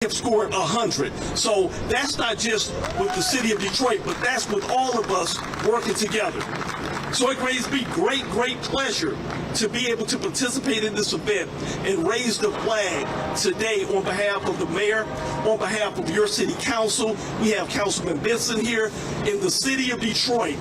have scored 100. So that's not just with the city of Detroit, but that's with all of us working together. So it brings me great pleasure to be able to participate in this event and raise the flag today on behalf of the mayor, on behalf of your city council. We have Councilman Benson here. In the city of Detroit,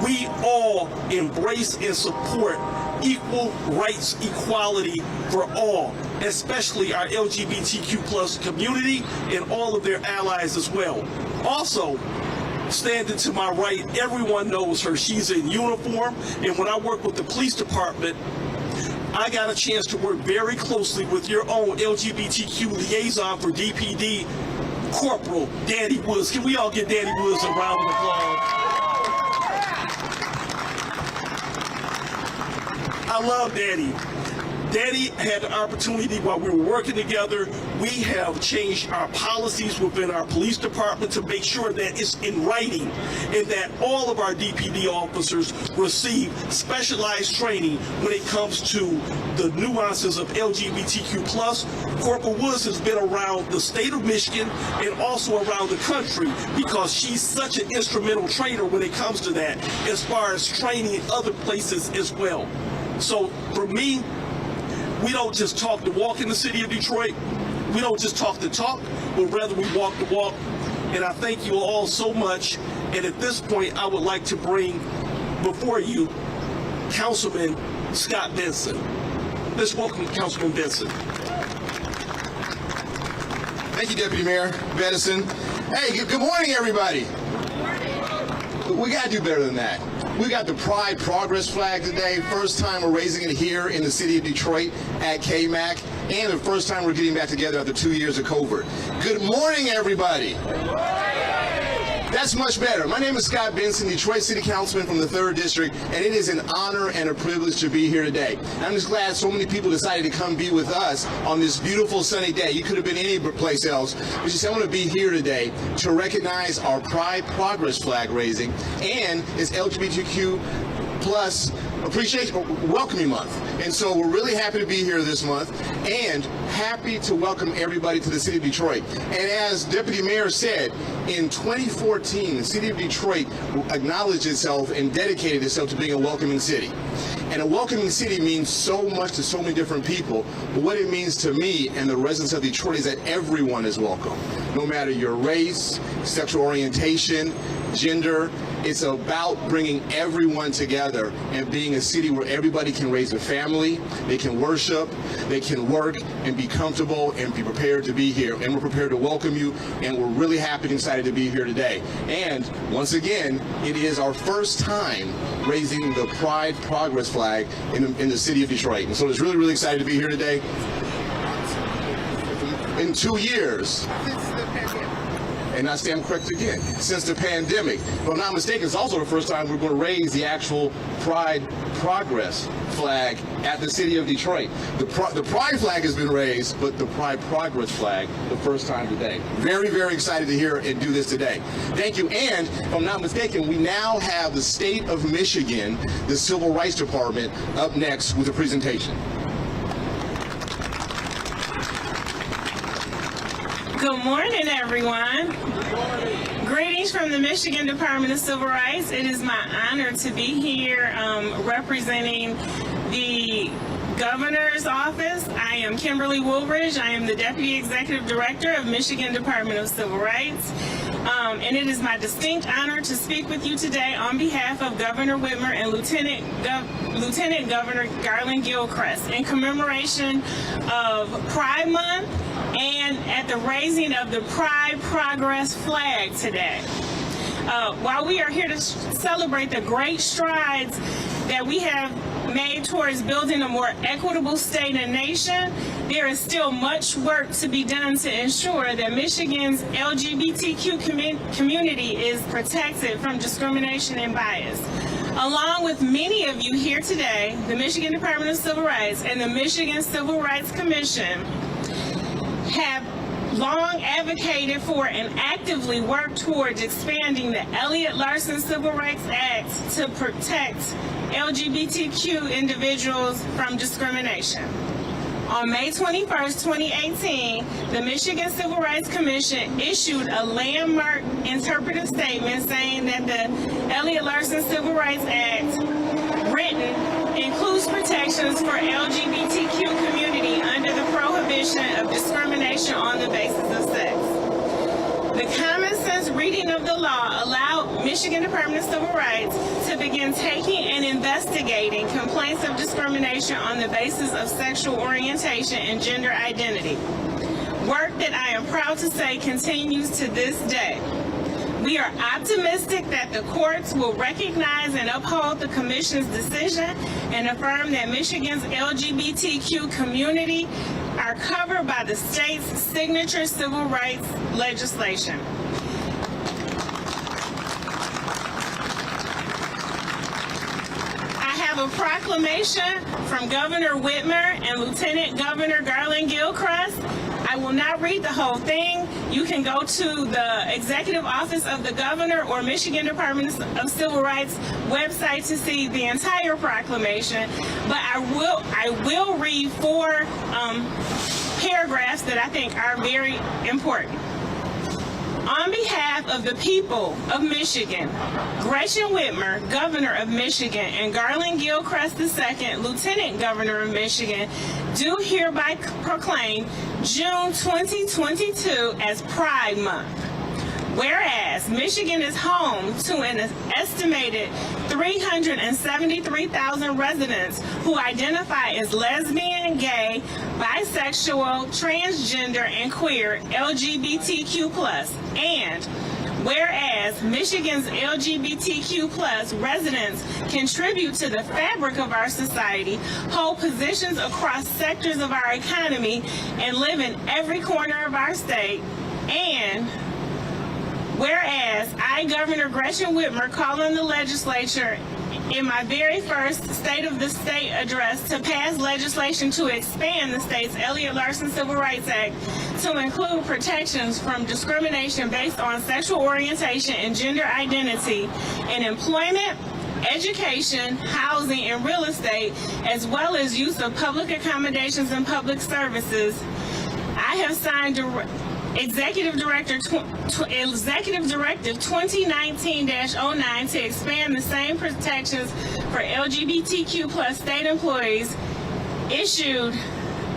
we all embrace and support equal rights, equality for all, especially our LGBTQ plus community and all of their allies as well. Also, standing to my right, everyone knows her. She's in uniform, and when I work with the police department, I got a chance to work very closely with your own LGBTQ liaison for DPD, Corporal Danny Woods. Can we all give Danny Woods a round of applause? I love Danny. Danny had the opportunity while we were working together. We have changed our policies within our police department to make sure that it's in writing and that all of our DPD officers receive specialized training when it comes to the nuances of LGBTQ+. Corporal Woods has been around the state of Michigan and also around the country because she's such an instrumental trainer when it comes to that, as far as training in other places as well. So for me, we don't just talk the walk in the city of Detroit. We don't just talk the talk, but rather we walk the walk. And I thank you all so much. And at this point, I would like to bring before you Councilman Scott Benson. Let's welcome Councilman Benson. Thank you, Deputy Mayor Bedison. Hey, good morning, everybody. We got to do better than that. We got the Pride Progress flag today. First time we're raising it here in the city of Detroit at KMAC, and the first time we're getting back together after 2 years of COVID. Good morning, everybody. That's much better. My name is Scott Benson, Detroit City Councilman from the 3rd District, and it is an honor and a privilege to be here today. And I'm just glad so many people decided to come be with us on this beautiful sunny day. You could have been any place else, but you said, I want to be here today to recognize our Pride Progress flag raising and its LGBTQ plus appreciation welcoming month. And so we're really happy to be here this month and happy to welcome everybody to the city of Detroit. And as Deputy Mayor said, in 2014, the city of Detroit acknowledged itself and dedicated itself to being a welcoming city. And a welcoming city means so much to so many different people, but what it means to me and the residents of Detroit is that everyone is welcome, no matter your race, sexual orientation, gender. It's about bringing everyone together and being a city where everybody can raise a family, they can worship, they can work and be comfortable and be prepared to be here. And we're prepared to welcome you, and we're really happy and excited to be here today. And once again, it is our first time raising the Pride Progress flag in the city of Detroit. And so it's really excited to be here today. In 2 years. And I stand corrected again, since the pandemic. If I'm not mistaken, it's also the first time we're going to raise the actual Pride Progress flag at the city of Detroit. The Pride flag has been raised, but the Pride Progress flag, the first time today. Very excited to hear and do this today. Thank you. And if I'm not mistaken, we now have the state of Michigan, the Civil Rights Department, up next with a presentation. Good morning, everyone. Greetings from the Michigan Department of Civil Rights. It is my honor to be here representing the Governor's Office. I am Kimberly Woolridge. I am the Deputy Executive Director of Michigan Department of Civil Rights. And it is my distinct honor to speak with you today on behalf of Governor Whitmer and Lieutenant Governor Garland Gilchrist in commemoration of Pride Month and at the raising of the Pride Progress flag today. While we are here to celebrate the great strides that we have made towards building a more equitable state and nation, there is still much work to be done to ensure that Michigan's LGBTQ community is protected from discrimination and bias. Along with many of you here today, the Michigan Department of Civil Rights and the Michigan Civil Rights Commission have long advocated for and actively worked towards expanding the Elliott Larson Civil Rights Act to protect LGBTQ individuals from discrimination. On May 21st, 2018, the Michigan Civil Rights Commission issued a landmark interpretive statement saying that the Elliott Larson Civil Rights Act, written, includes protections for LGBTQ community under the prohibition of discrimination on the basis of sex. The common sense reading of the law allowed Michigan Department of Civil Rights to begin taking and investigating complaints of discrimination on the basis of sexual orientation and gender identity. Work that I am proud to say continues to this day. We are optimistic that the courts will recognize and uphold the Commission's decision and affirm that Michigan's LGBTQ community are covered by the state's signature civil rights legislation. I have a proclamation from Governor Whitmer and Lieutenant Governor Garland Gilchrist. I will not read the whole thing. You can go to the Executive Office of the Governor or Michigan Department of Civil Rights website to see the entire proclamation. But I will read four paragraphs that I think are very important. On behalf of the people of Michigan, Gretchen Whitmer, Governor of Michigan, and Garland Gilchrist II, Lieutenant Governor of Michigan, do hereby proclaim June 2022 as Pride Month. Whereas Michigan is home to an estimated 373,000 residents who identify as lesbian, gay, bisexual, transgender, and queer LGBTQ+, and whereas Michigan's LGBTQ+ residents contribute to the fabric of our society, hold positions across sectors of our economy, and live in every corner of our state, and whereas I, Governor Gretchen Whitmer, call on the legislature in my very first State of the State address to pass legislation to expand the state's Elliott Larson Civil Rights Act to include protections from discrimination based on sexual orientation and gender identity in employment, education, housing, and real estate, as well as use of public accommodations and public services. I have signed Executive Directive 2019-09 to expand the same protections for LGBTQ+ state employees, issued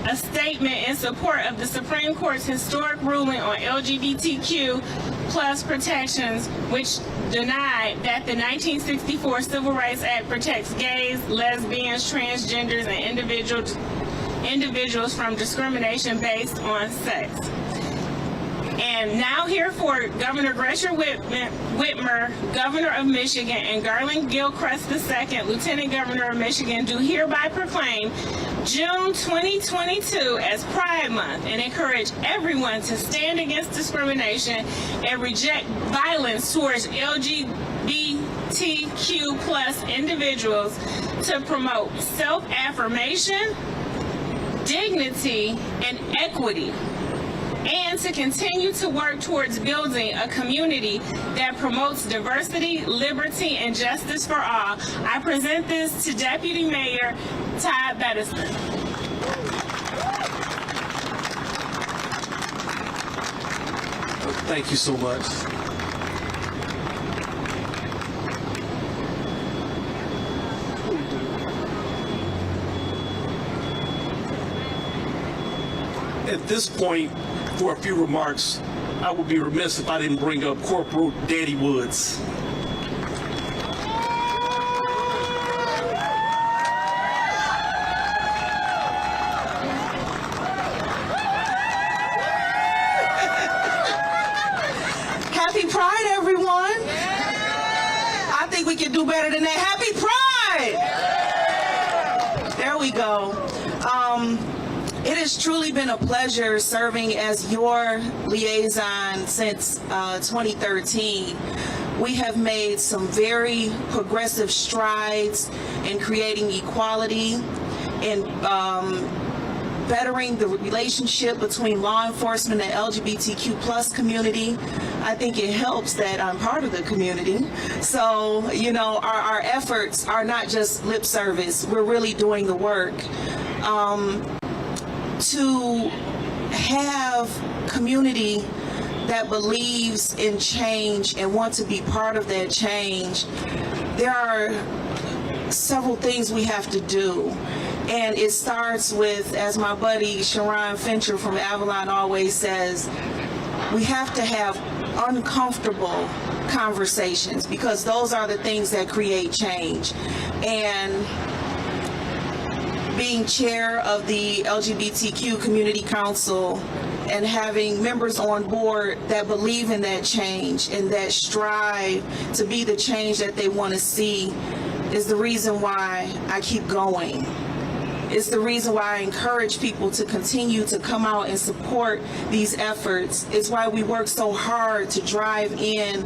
a statement in support of the Supreme Court's historic ruling on LGBTQ+ protections, which denied that the 1964 Civil Rights Act protects gays, lesbians, transgenders, and individuals from discrimination based on sex. And now herefore, Governor Gretchen Whitmer, Governor of Michigan, and Garland Gilchrist II, Lieutenant Governor of Michigan, do hereby proclaim June 2022 as Pride Month and encourage everyone to stand against discrimination and reject violence towards LGBTQ+ individuals, to promote self-affirmation, dignity, and equity, and to continue to work towards building a community that promotes diversity, liberty, and justice for all. I present this to Deputy Mayor Todd Bettison. Thank you so much. At this point, for a few remarks, I would be remiss if I didn't bring up Corporal Danny Woods. Happy Pride, everyone. I think we can do better than that. Happy Pride. There we go. It has truly been a pleasure serving as your liaison since 2013. We have made some very progressive strides in creating equality and bettering the relationship between law enforcement and LGBTQ+ community. I think it helps that I'm part of the community. So, you know, our efforts are not just lip service. We're really doing the work. to have community that believes in change and want to be part of that change, there are several things we have to do. And it starts with, as my buddy Sharon Fincher from Avalon always says, we have to have uncomfortable conversations, because those are the things that create change. And being chair of the LGBTQ Community Council and having members on board that believe in that change and that strive to be the change that they want to see is the reason why I keep going. It's the reason why I encourage people to continue to come out and support these efforts. It's why we work so hard to drive in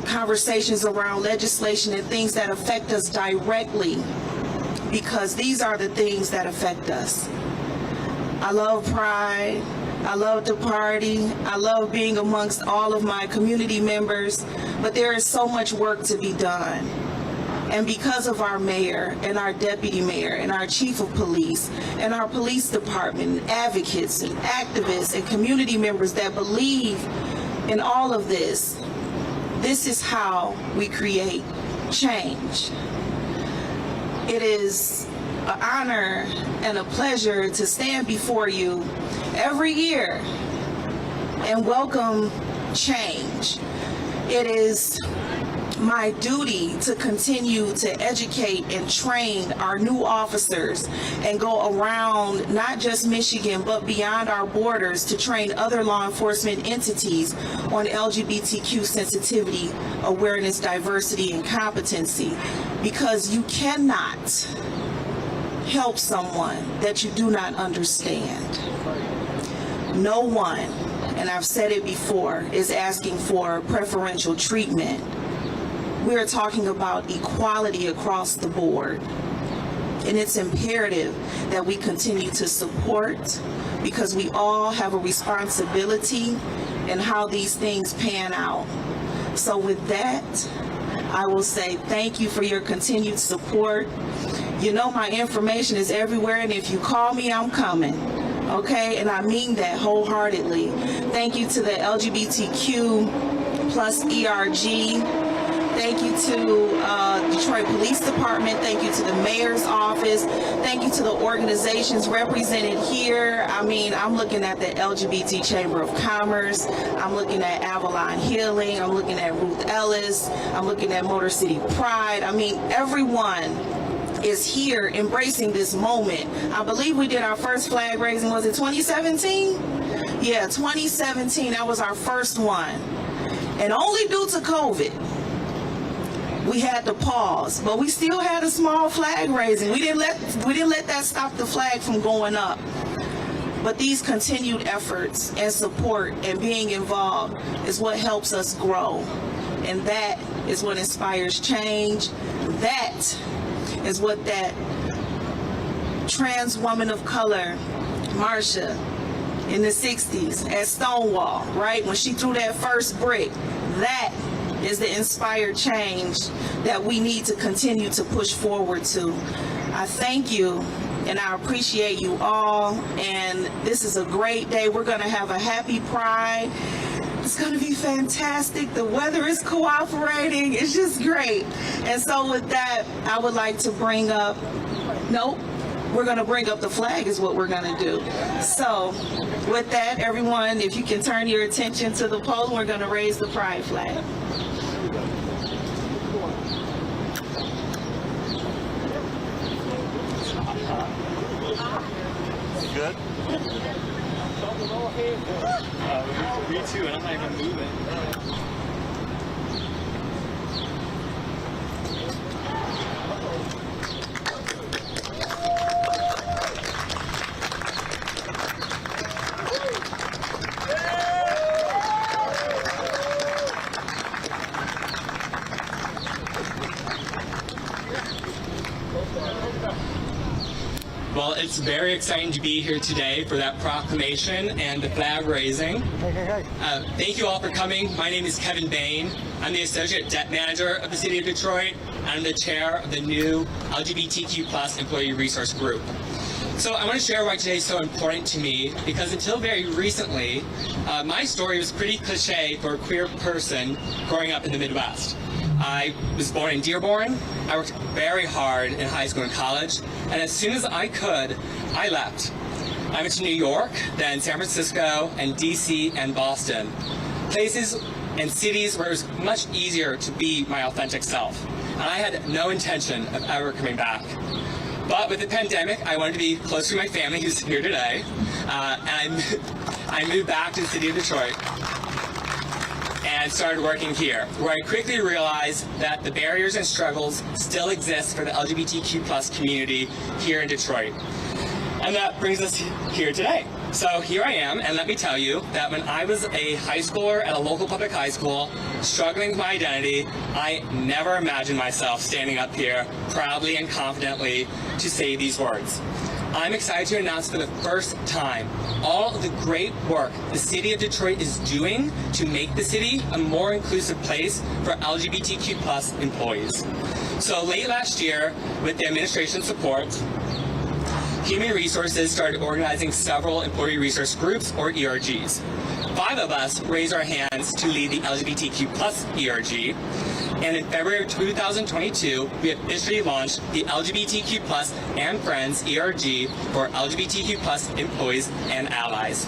conversations around legislation and things that affect us directly, because these are the things that affect us. I love Pride. I love to party. I love being amongst all of my community members, but there is so much work to be done. And because of our mayor and our deputy mayor and our chief of police and our police department, and advocates and activists and community members that believe in all of this, this is how we create change. It is an honor and a pleasure to stand before you every year and welcome change. It is my duty to continue to educate and train our new officers and go around not just Michigan but beyond our borders to train other law enforcement entities on LGBTQ sensitivity, awareness, diversity, and competency, because you cannot help someone that you do not understand. No one, and I've said it before, is asking for preferential treatment. We're talking about equality across the board. And it's imperative that we continue to support, because we all have a responsibility in how these things pan out. So with that, I will say thank you for your continued support. You know my information is everywhere, and if you call me, I'm coming. Okay? And I mean that wholeheartedly. Thank you to the LGBTQ plus ERG. Thank you to Detroit Police Department. Thank you to the mayor's office. Thank you to the organizations represented here. I mean, I'm looking at the LGBT Chamber of Commerce. I'm looking at Avalon Healing. I'm looking at Ruth Ellis. I'm looking at Motor City Pride. I mean, everyone is here embracing this moment. I believe we did our first flag raising, was it 2017? Yeah, 2017, that was our first one. And only due to COVID, we had to pause, but we still had a small flag raising. We didn't let that stop the flag from going up. But these continued efforts and support and being involved is what helps us grow. And that is what inspires change. That is what that trans woman of color, Marsha, in the 60s at Stonewall, right? When she threw that first brick, that is the inspired change that we need to continue to push forward to. I thank you and I appreciate you all, and this is a great day. We're gonna have a happy Pride. It's gonna be fantastic. The weather is cooperating. It's just great. And so with that, I would like to bring up, we're gonna bring up the flag is what we're gonna do. So with that, everyone, if you can turn your attention to the pole, we're gonna raise the Pride flag. Good? Me too, and I'm not even moving. Well, it's very exciting to be here today for that proclamation and the flag raising. Thank you all for coming. My name is Kevin Bain. I'm the Associate Debt Manager of the City of Detroit, and I'm the chair of the new LGBTQ+ Employee Resource Group. So I want to share why today is so important to me, because until very recently, my story was pretty cliche for a queer person growing up in the Midwest. I was born in Dearborn. I worked very hard in high school and college, and as soon as I could, I left. I went to New York, then San Francisco, and DC, and Boston. Places and cities where it was much easier to be my authentic self. And I had no intention of ever coming back. But with the pandemic, I wanted to be close to my family who's here today, and I moved back to the city of Detroit and started working here, where I quickly realized that the barriers and struggles still exist for the LGBTQ+ community here in Detroit. And that brings us here today. So here I am, and let me tell you that when I was a high schooler at a local public high school, struggling with my identity, I never imagined myself standing up here proudly and confidently to say these words. I'm excited to announce for the first time all of the great work the city of Detroit is doing to make the city a more inclusive place for LGBTQ+ employees. So late last year, with the administration's support, Human Resources started organizing several employee resource groups, or ERGs. 5 of us raised our hands to lead the LGBTQ+ ERG, and in February of 2022, we officially launched the LGBTQ+ and Friends ERG for LGBTQ+ employees and allies.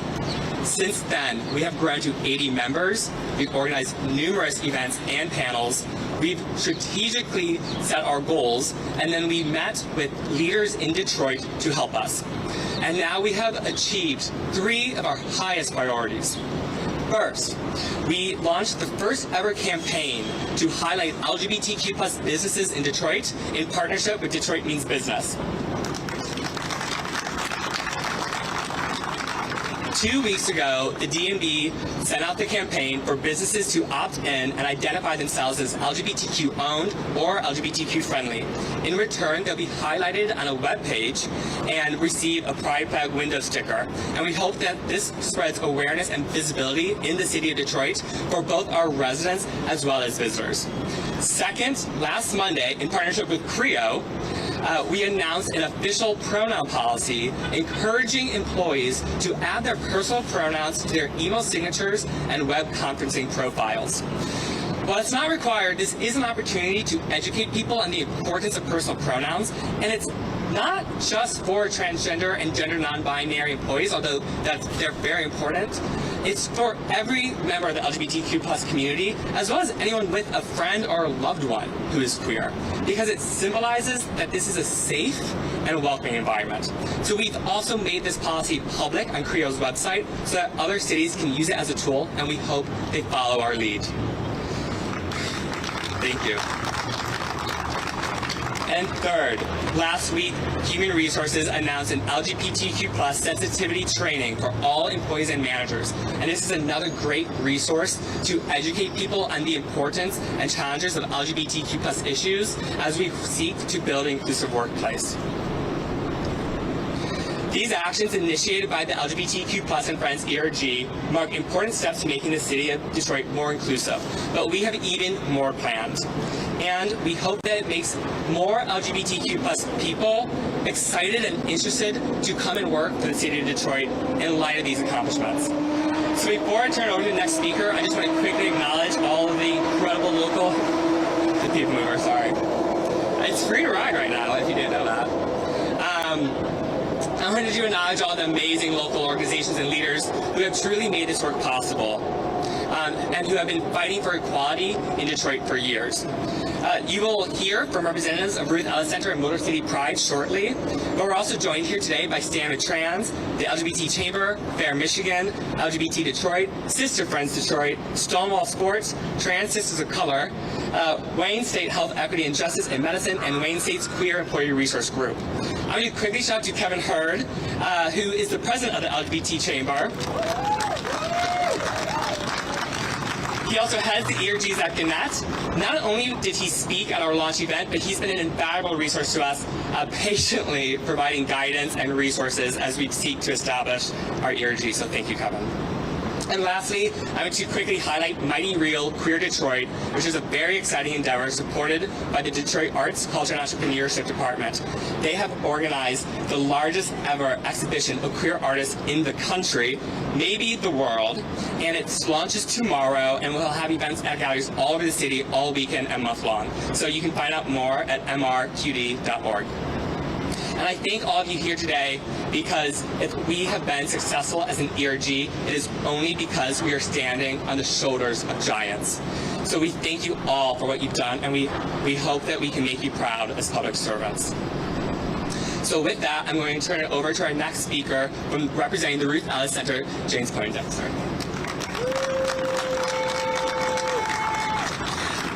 Since then, we have grown to 80 members, we've organized numerous events and panels, we've strategically set our goals, and then we met with leaders in Detroit to help us. And now we have achieved 3 of our highest priorities. First, we launched the first ever campaign to highlight LGBTQ+ businesses in Detroit in partnership with Detroit Means Business. 2 weeks ago, the DMV sent out the campaign for businesses to opt in and identify themselves as LGBTQ owned or LGBTQ friendly. In return, they'll be highlighted on a web page and receive a Pride Flag window sticker. And we hope that this spreads awareness and visibility in the city of Detroit for both our residents as well as visitors. Second, last Monday, in partnership with CREO, we announced an official pronoun policy encouraging employees to add their personal pronouns to their email signatures and web conferencing profiles. While it's not required, this is an opportunity to educate people on the importance of personal pronouns, and it's not just for transgender and gender non-binary employees, although they're very important. It's for every member of the LGBTQ+ community, as well as anyone with a friend or a loved one who is queer, because it symbolizes that this is a safe and welcoming environment. So we've also made this policy public on CREO's website so that other cities can use it as a tool, and we hope they follow our lead. Thank you. And third, last week, Human Resources announced an LGBTQ+ sensitivity training for all employees and managers. And this is another great resource to educate people on the importance and challenges of LGBTQ+ issues as we seek to build an inclusive workplace. These actions initiated by the LGBTQ+ and Friends ERG mark important steps to making the city of Detroit more inclusive, but we have even more planned. And we hope that it makes more LGBTQ+ people excited and interested to come and work for the city of Detroit in light of these accomplishments. So before I turn it over to the next speaker, I just want to quickly acknowledge all of the incredible local, the people mover, sorry. It's free to ride right now, if you didn't know that. I wanted to acknowledge all the amazing local organizations and leaders who have truly made this work possible, and who have been fighting for equality in Detroit for years. You will hear from representatives of Ruth Ellis Center and Motor City Pride shortly, but we're also joined here today by Stand with Trans, the LGBT Chamber, Fair Michigan, LGBT Detroit, Sister Friends Detroit, Stonewall Sports, Trans Sisters of Color, Wayne State Health, Equity and Justice in Medicine, and Wayne State's Queer Employee Resource Group. I'm going to quickly shout out to Kevin Hurd, who is the president of the LGBT Chamber. He also heads the ERGs at Gannett. Not only did he speak at our launch event, but he's been an invaluable resource to us, patiently providing guidance and resources as we seek to establish our ERG. So thank you, Kevin. And lastly, I want to quickly highlight Mighty Real Queer Detroit, which is a very exciting endeavor supported by the Detroit Arts, Culture and Entrepreneurship Department. They have organized the largest ever exhibition of queer artists in the country, maybe the world, and it launches tomorrow, and we'll have events at galleries all over the city all weekend and month long. So you can find out more at mrqd.org. And I thank all of you here today because if we have been successful as an ERG, it is only because we are standing on the shoulders of giants. So we thank you all for what you've done, and we hope that we can make you proud as public servants. So with that, I'm going to turn it over to our next speaker from representing the Ruth Ellis Center, James Poindexter.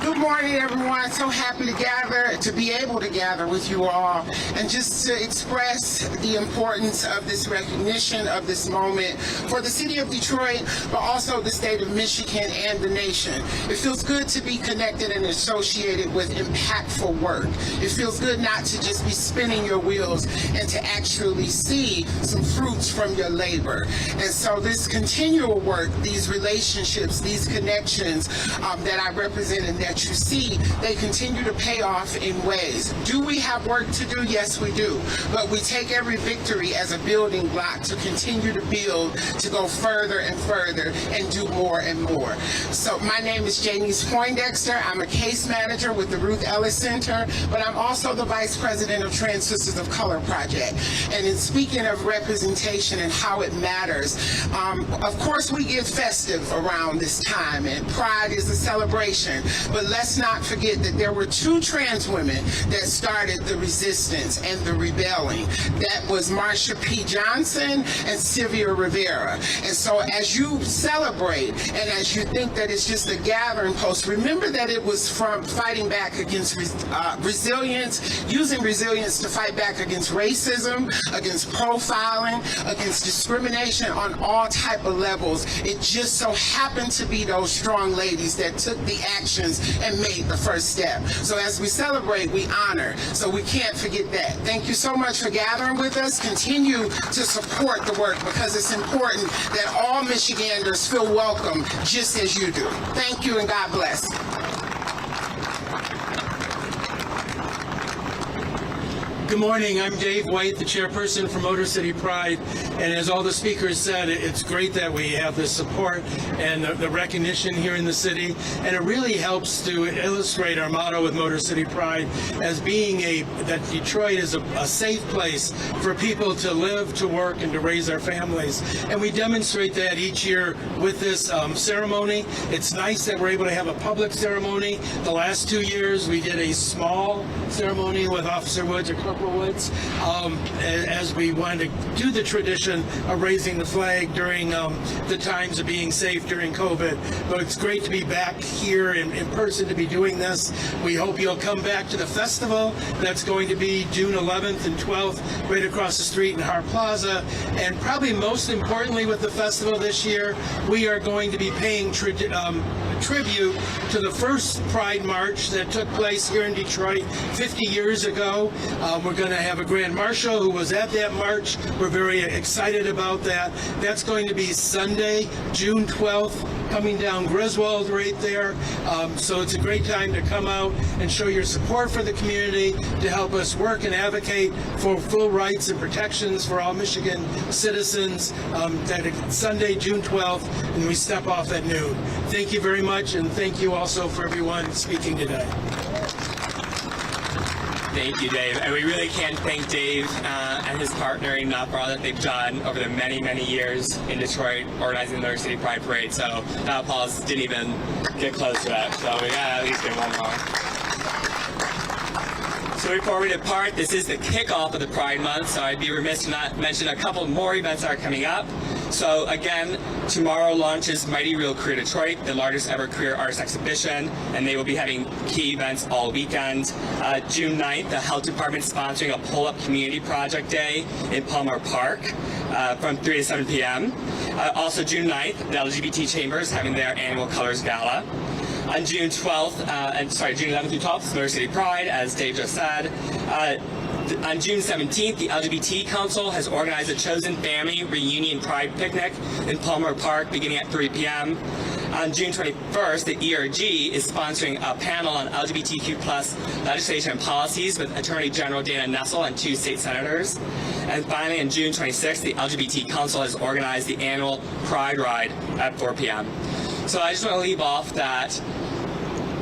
Good morning, everyone. So happy to be able to gather with you all and just to express the importance of this recognition of this moment for the city of Detroit, but also the state of Michigan and the nation. It feels good to be connected and associated with impactful work. It feels good not to just be spinning your wheels and to actually see some fruits from your labor. And so this continual work, these relationships, these connections that I represent and that you see, they continue to pay off in ways. Do we have work to do? Yes, we do. But we take every victory as a building block to continue to build, to go further and further and do more and more. So my name is Janice Poindexter. I'm a case manager with the Ruth Ellis Center, but I'm also the vice president of Trans Sisters of Color Project. And in speaking of representation and how it matters, of course we get festive around this time, and Pride is a celebration. But let's not forget that there were two trans women that started the resistance and the rebelling. That was Marsha P. Johnson and Sylvia Rivera. And so as you celebrate and as you think that it's just a gathering post, remember that it was from fighting back against resilience, using resilience to fight back against racism, against profiling, against discrimination on all type of levels. It just so happened to be those strong ladies that took the actions and made the first step. So as we celebrate, we honor. So we can't forget that. Thank you so much for gathering with us. Continue to support the work because it's important that all Michiganders feel welcome just as you do. Thank you and God bless. Good morning, I'm Dave White, the chairperson for Motor City Pride, and as all the speakers said, it's great that we have the support and the recognition here in the city, and it really helps to illustrate our motto with Motor City Pride as being that Detroit is a safe place for people to live, to work, and to raise their families, and we demonstrate that each year with this ceremony. It's nice that we're able to have a public ceremony. The last 2 years we did a small ceremony with Officer Woods or Woods, as we wanted to do the tradition of raising the flag during the times of being safe during COVID. But it's great to be back here in person to be doing this. We hope you'll come back to the festival. That's going to be June 11th and 12th right across the street in Hart Plaza. And probably most importantly with the festival this year, we are going to be paying tribute to the first Pride March that took place here in Detroit 50 years ago. We're going to have a Grand Marshal who was at that march. We're very excited about that. That's going to be Sunday, June 12th, coming down Griswold right there. So it's a great time to come out and show your support for the community, to help us work and advocate for full rights and protections for all Michigan citizens. That Sunday, June 12th, and we step off at noon. Thank you very much, and thank you also for everyone speaking today. Thank you, Dave. And we really can't thank Dave and his partner enough for all that they've done over the many, many years in Detroit organizing the Motor City Pride Parade. So Paul's didn't even get close to that. So we gotta at least get one more. So before we depart, this is the kickoff of the Pride Month, so I'd be remiss to not mention a couple more events that are coming up. So again, tomorrow launches Mighty Real Queer Detroit, the largest ever queer arts exhibition, and they will be having key events all weekend. June 9th, the Health Department sponsoring a pull-up community project day in Palmer Park from 3 to 7 p.m. Also June 9th, the LGBT Chambers having their annual Colors Gala. On June 11th through 12th, Motor City Pride, as Dave just said. On June 17th, the LGBT Council has organized a Chosen Family Reunion Pride Picnic in Palmer Park beginning at 3 p.m. On June 21st, the ERG is sponsoring a panel on LGBTQ plus legislation and policies with Attorney General Dana Nessel and 2 state senators. And finally, on June 26th, the LGBT Council has organized the annual Pride Ride at 4 p.m. So I just want to leave off that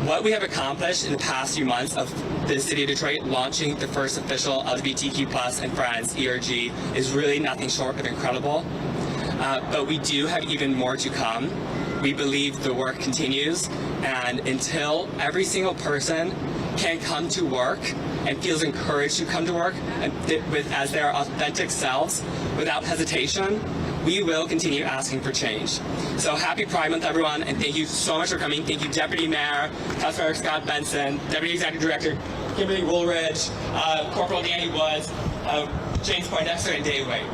what we have accomplished in the past few months of the City of Detroit launching the first official LGBTQ plus and Friends ERG is really nothing short of incredible. But we do have even more to come. We believe the work continues, and until every single person can come to work and feels encouraged to come to work and as their authentic selves without hesitation, we will continue asking for change. So happy Pride Month, everyone, and thank you so much for coming. Thank you, Deputy Mayor, Councilmember Scott Benson, Deputy Executive Director Kimberly Woolridge, Corporal Danny Woods, James Poindexter, and Dave White.